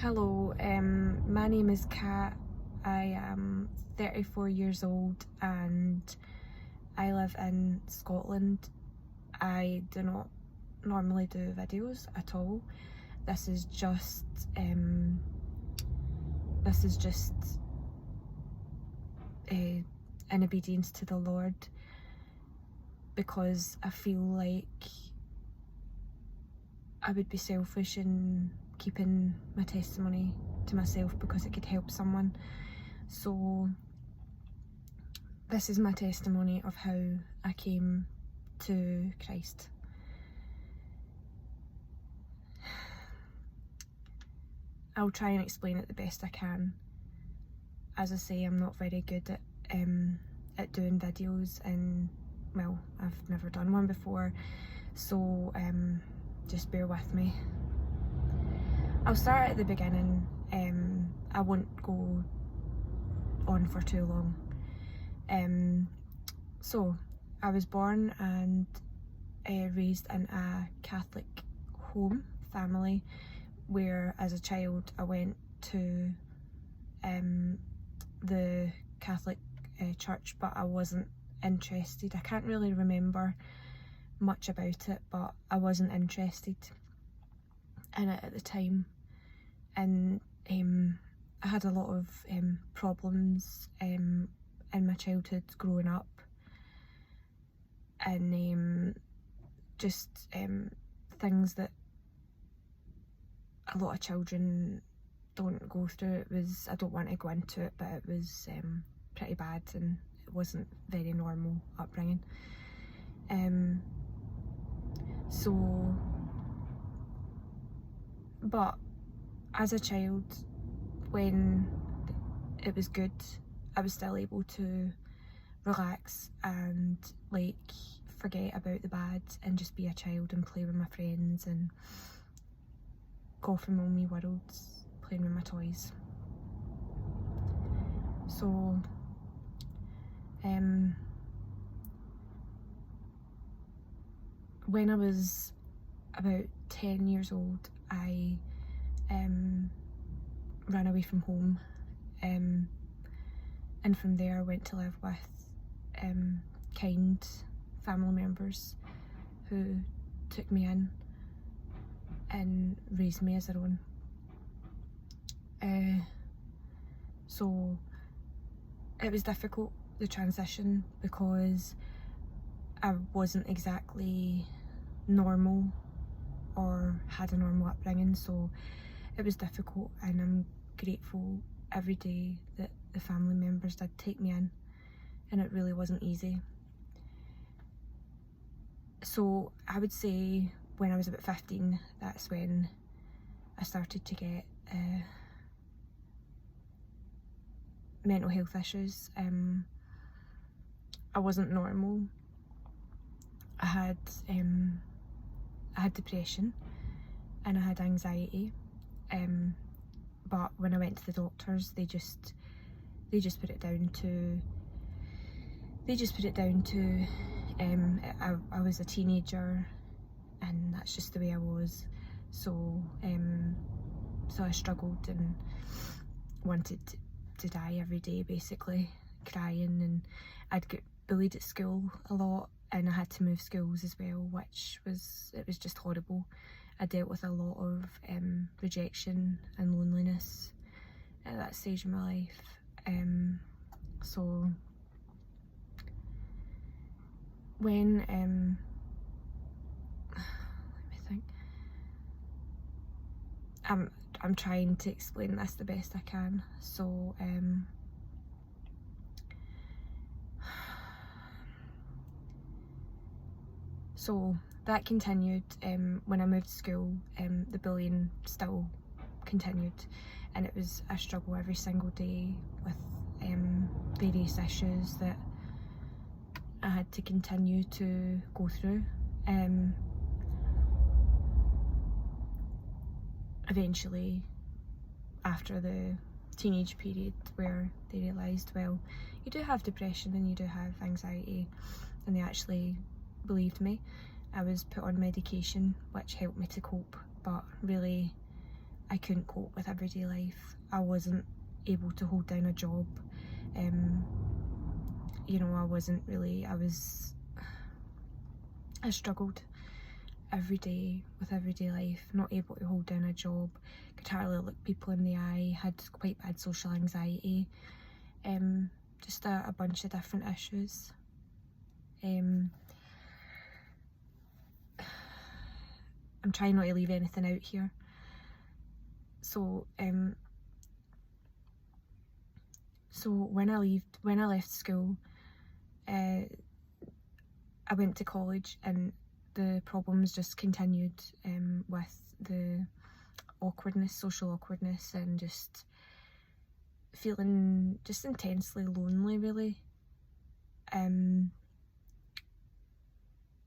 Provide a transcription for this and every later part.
Hello, my name is Kat. I am 34 years old and I live in Scotland. I do not normally do videos at all. This is just in obedience to the Lord, because I feel like I would be selfish in keeping my testimony to myself because it could help someone. So this is my testimony of how I came to Christ. I'll try and explain it the best I can. As I say, I'm not very good at doing videos, and well, I've never done one before, so just bear with me. I'll start at the beginning. I won't go on for too long. So I was born and raised in a Catholic home family, where as a child I went to the Catholic church, but I wasn't interested. I can't really remember much about it, but I wasn't interested in it at the time, and I had a lot of problems in my childhood growing up, and just things that a lot of children don't go through. I don't want to go into it, but it was pretty bad, and it wasn't very normal upbringing. But as a child, when it was good, I was still able to relax and like forget about the bad and just be a child and play with my friends and go from my own wee worlds, playing with my toys. So when I was about 10 years old, I ran away from home, and from there I went to live with kind family members who took me in and raised me as their own. So it was difficult, the transition, because I wasn't exactly normal or had a normal upbringing, so it was difficult, and I'm grateful every day that the family members did take me in, and it really wasn't easy. So I would say when I was about 15, that's when I started to get mental health issues. I wasn't normal. I had depression and I had anxiety, but when I went to the doctors, they just put it down to I was a teenager, and that's just the way I was. So I struggled and wanted to die every day, basically, crying, and I'd get bullied at school a lot, and I had to move schools as well, which was just horrible. I dealt with a lot of rejection and loneliness at that stage of my life. So when let me think. I'm trying to explain this the best I can. So so that continued. When I moved to school, the bullying still continued, and it was a struggle every single day with various issues that I had to continue to go through. Eventually, after the teenage period, where they realised, well, you do have depression and you do have anxiety, and they actually believed me. I was put on medication which helped me to cope, but really I couldn't cope with everyday life. I wasn't able to hold down a job. You know, I struggled every day with everyday life, not able to hold down a job, could hardly look people in the eye, had quite bad social anxiety, just a bunch of different issues. I'm trying not to leave anything out here. So when I left school, I went to college, and the problems just continued with the awkwardness, social awkwardness, and just feeling just intensely lonely, really.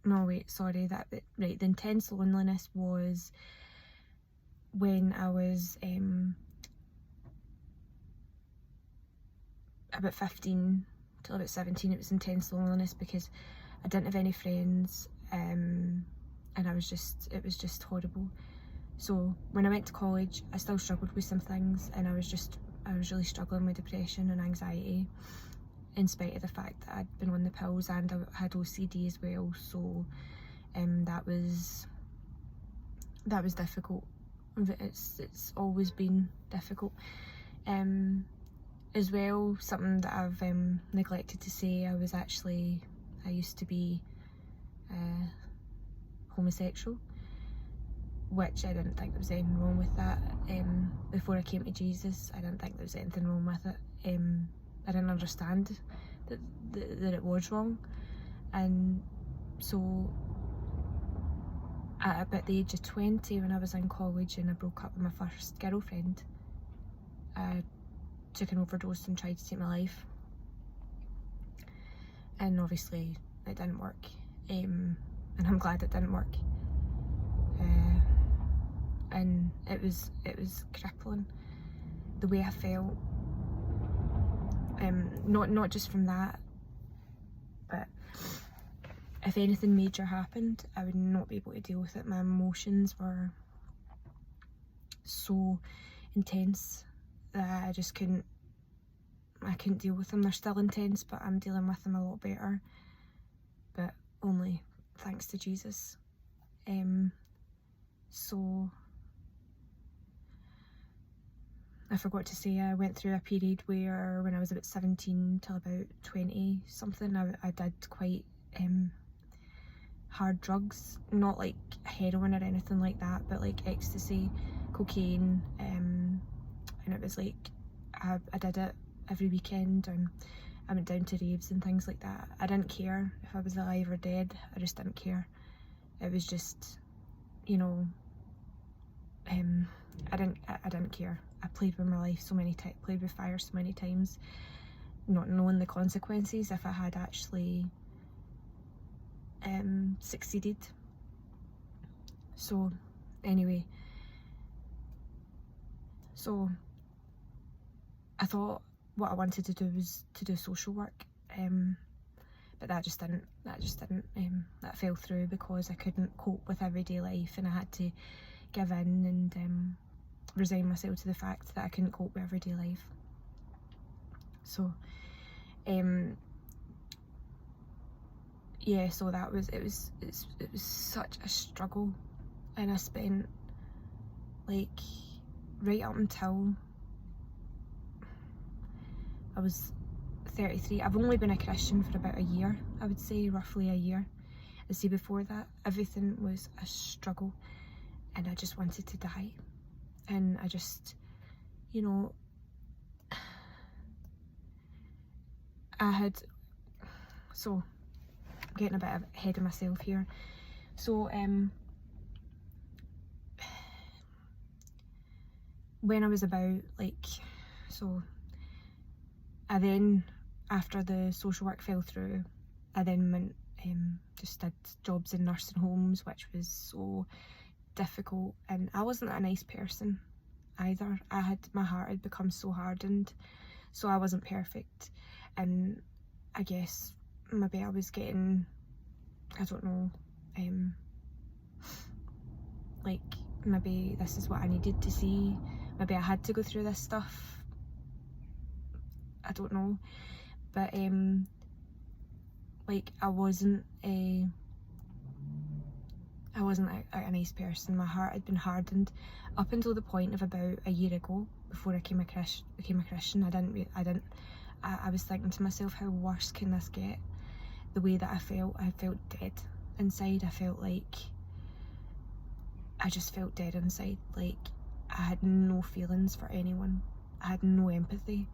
No, wait, sorry, the intense loneliness was when I was about 15 till about 17. It was intense loneliness because I didn't have any friends, and it was just horrible. So when I went to college, I still struggled with some things, and I was really struggling with depression and anxiety, in spite of the fact that I'd been on the pills and I had OCD as well. So that was difficult. It's always been difficult. As well, something that I've neglected to say, I used to be homosexual, which I didn't think there was anything wrong with that. Before I came to Jesus, I didn't think there was anything wrong with it. I didn't understand that it was wrong, and so at about the age of 20, when I was in college and I broke up with my first girlfriend, I took an overdose and tried to take my life, and obviously it didn't work, and I'm glad it didn't work. And it was crippling, the way I felt. Not just from that, but if anything major happened, I would not be able to deal with it. My emotions were so intense that I just couldn't deal with them. They're still intense, but I'm dealing with them a lot better, but only thanks to Jesus. So I forgot to say, I went through a period where when I was about 17 till about 20 something, I did quite hard drugs, not like heroin or anything like that, but like ecstasy, cocaine, and it was like I did it every weekend, and I went down to raves and things like that. I didn't care if I was alive or dead. I just didn't care. It was just, you know, I didn't care. I played with my life played with fire so many times, not knowing the consequences if I had actually succeeded. So anyway, so I thought what I wanted to do was to do social work, but that fell through because I couldn't cope with everyday life, and I had to give in and resign myself to the fact that I couldn't cope with everyday life. So yeah, so it was such a struggle, and I spent like right up until I was 33. I've only been a Christian for about a year, I would say, roughly a year. And see, before that, everything was a struggle, and I just wanted to die. And I just, you know, so I'm getting a bit ahead of myself here. So when I was about I then, after the social work fell through, I then went just did jobs in nursing homes, which was so difficult, and I wasn't a nice person either. My heart had become so hardened, so I wasn't perfect, and I guess maybe I was getting, I don't know, like maybe this is what I needed to see, maybe I had to go through this stuff, I don't know. But like I wasn't a nice person. My heart had been hardened up until the point of about a year ago, before I became a Christian. I was thinking to myself, how worse can this get? The way that I felt dead inside. I just felt dead inside. Like I had no feelings for anyone. I had no empathy.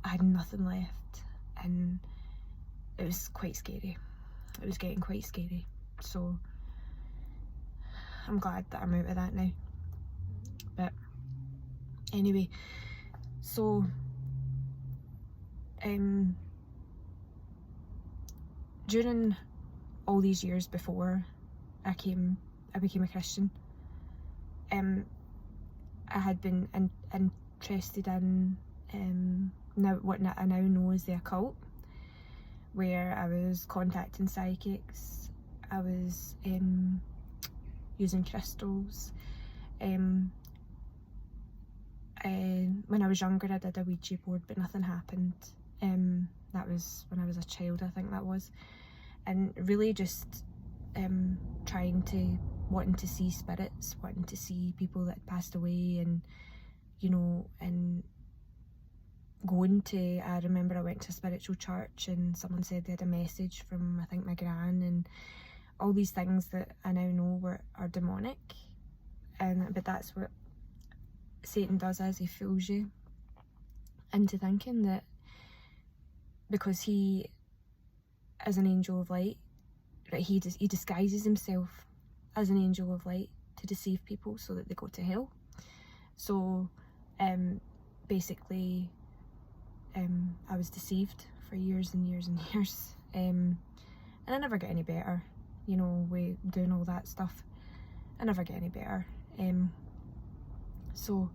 I had nothing left, and it was quite scary. It was getting quite scary. So I'm glad that I'm out of that now. But anyway, so during all these years before I became a Christian, I had been interested in what I now know as the occult, where I was contacting psychics, I was using crystals. When I was younger, I did a Ouija board, but nothing happened. That was when I was a child, I think that was. And really just wanting to see spirits, wanting to see people that had passed away, and you know, and I remember I went to a spiritual church and someone said they had a message from, I think, my gran, and all these things that I now know are demonic. But that's what Satan does, as he fools you into thinking that because he is an angel of light, that he disguises himself as an angel of light to deceive people so that they go to hell. So basically I was deceived for years and years and years, and I never get any better, you know, with doing all that stuff. I never get any better. So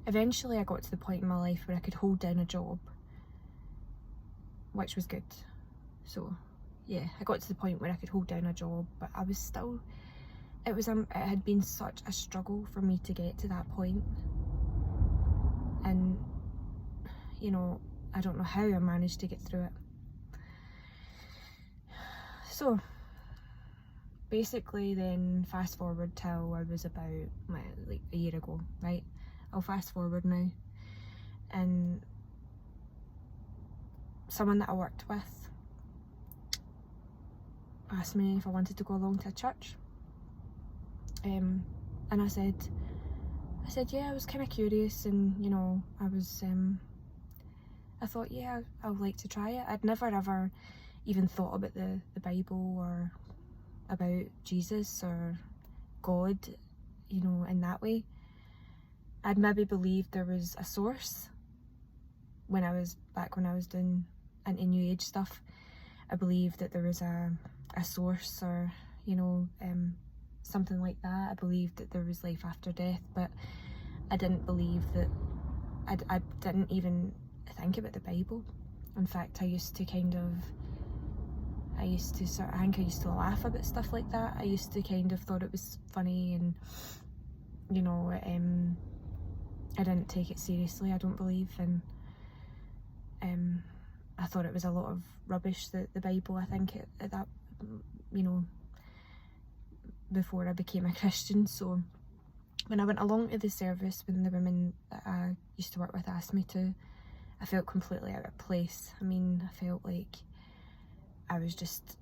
eventually I got to the point in my life where I could hold down a job, which was good. So yeah, I got to the point where I could hold down a job, but I was still, it had been such a struggle for me to get to that point. And you know, I don't know how I managed to get through it. So basically then fast forward till I was about like a year ago, right? I'll fast forward now, and someone that I worked with asked me if I wanted to go along to a church, and I said yeah, I was kind of curious, and you know, I thought, yeah, I would like to try it. I'd never ever even thought about the Bible or about Jesus or God, you know, in that way. I'd maybe believed there was a source when I was doing into New Age stuff. I believed that there was a source, or you know, something like that. I believed that there was life after death, but I didn't believe that. I didn't even think about the Bible. In fact, I used to laugh about stuff like that. I used to kind of thought it was funny, and you know, I didn't take it seriously, I don't believe, and I thought it was a lot of rubbish, the Bible. I think at that, you know, before I became a Christian. So when I went along to the service, when the women that I used to work with asked me to, I felt completely out of place. I mean, I felt like I was just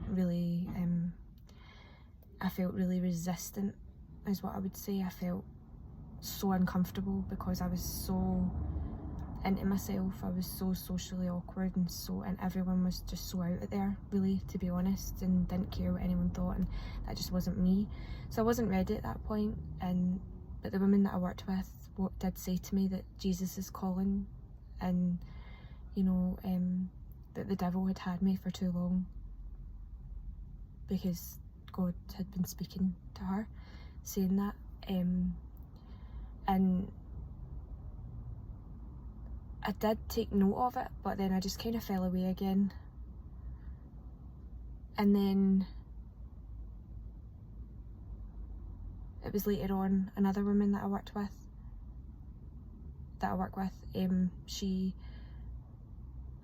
really, I felt really resistant, is what I would say. I felt so uncomfortable because I was so into myself. I was so socially awkward, and everyone was just so out there, really, to be honest, and didn't care what anyone thought, and that just wasn't me. So I wasn't ready at that point. But the women that I worked with did say to me that Jesus is calling, and you know, that the devil had me for too long because God had been speaking to her, saying that, and I did take note of it, but then I just kind of fell away again. And then was later on another woman that I work with,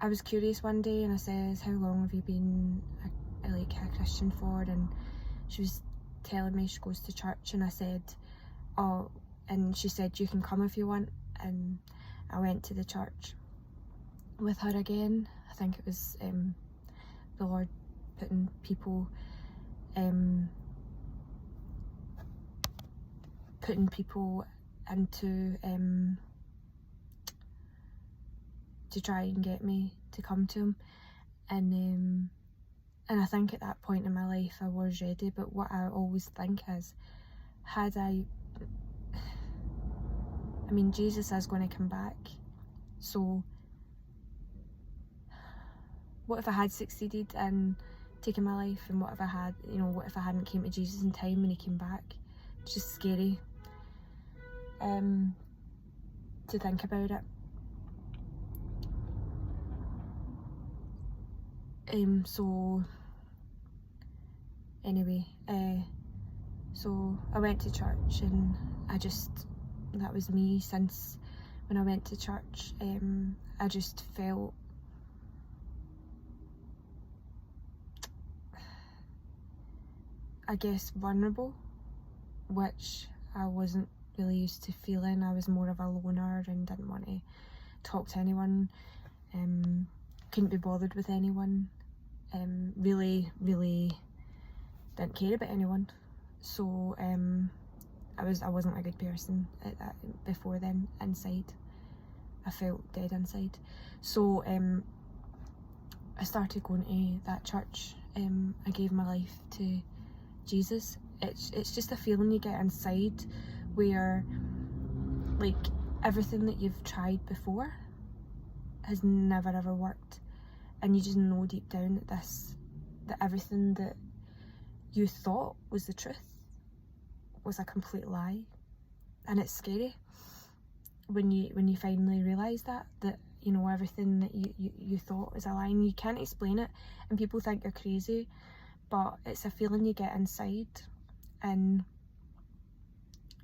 I was curious one day and I says, how long have you been a Christian for? And she was telling me she goes to church, and I said, oh, and she said, you can come if you want. And I went to the church with her again. I think it was the Lord putting people into to try and get me to come to him, and I think at that point in my life I was ready. But what I always think is, Jesus is going to come back, so what if I had succeeded in taking my life, and what if I had, what if I hadn't came to Jesus in time when he came back? It's just scary to think about it. So anyway, so I went to church, and that was me since when I went to church. I just felt vulnerable, which I wasn't really used to feeling. I was more of a loner and didn't want to talk to anyone, couldn't be bothered with anyone, really didn't care about anyone. So I wasn't a good person before then. Inside I felt dead inside. So I started going to that church. I gave my life to Jesus. It's just a feeling you get inside where, like, everything that you've tried before has never ever worked, and you just know deep down that everything that you thought was the truth was a complete lie. And it's scary when you finally realise that everything that you thought was a lie, and you can't explain it, and people think you're crazy, but it's a feeling you get inside, and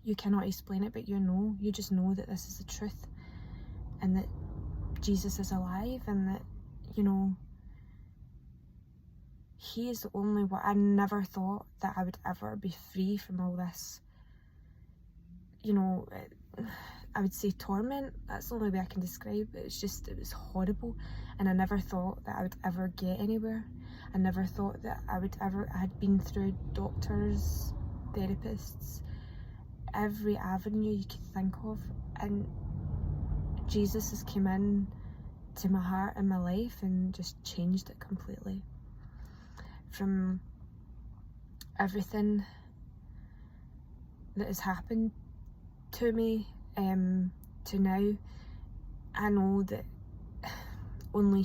you cannot explain it, but you just know that this is the truth, and that Jesus is alive, and that he is the only one. I never thought that I would ever be free from all this, I would say torment. That's the only way I can describe it. It was horrible, and I never thought that I would ever get anywhere. I never thought that I had been through doctors, therapists, every avenue you could think of, and Jesus has come in to my heart and my life and just changed it completely. From everything that has happened to me to now, I know that only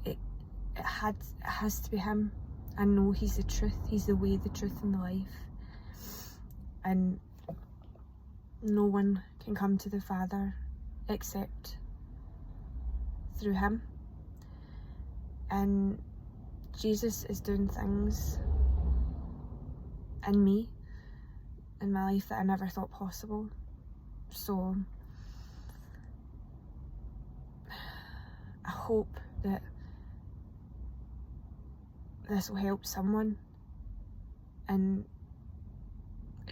it has to be him. I know he's the truth, he's the way, the truth, and the life, and no one can come to the Father except through him. And Jesus is doing things in me, in my life, that I never thought possible. So I hope that this will help someone, and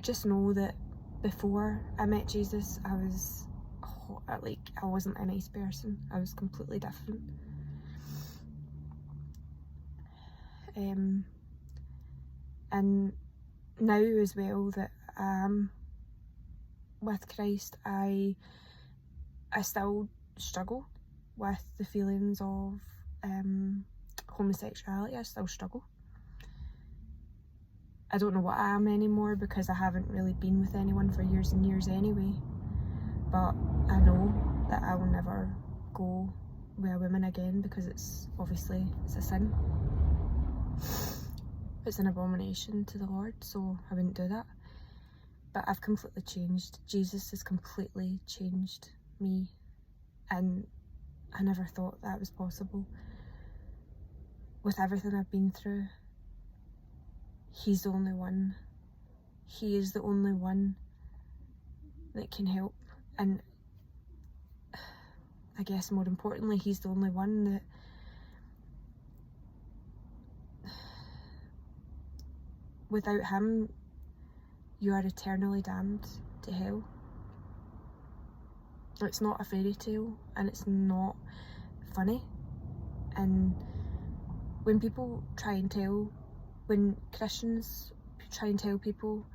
just know that before I met Jesus, I wasn't a nice person. I was completely different. And now as well that I am with Christ, I still struggle with the feelings of homosexuality. I still struggle. I don't know what I am anymore, because I haven't really been with anyone for years and years anyway, but I know that I will never go with a woman again, because it's a sin. It's an abomination to the Lord, so I wouldn't do that. But I've completely changed. Jesus has completely changed me, and I never thought that was possible. With everything I've been through, he's the only one he is the only one that can help, and I guess more importantly, he's the only one that without him you are eternally damned to hell. It's not a fairy tale, and it's not funny. And when Christians try and tell people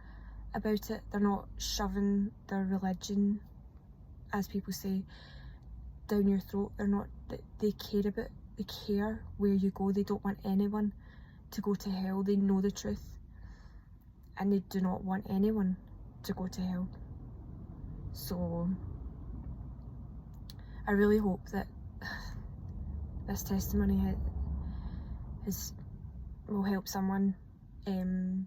about it, they're not shoving their religion, as people say, down your throat. They care where you go. They don't want anyone to go to hell. They know the truth, and they do not want anyone to go to hell. So I really hope that this testimony will help someone, and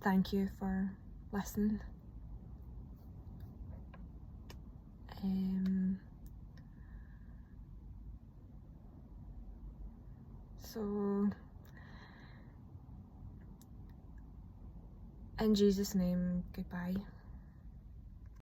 thank you for listening. So in Jesus' name, goodbye.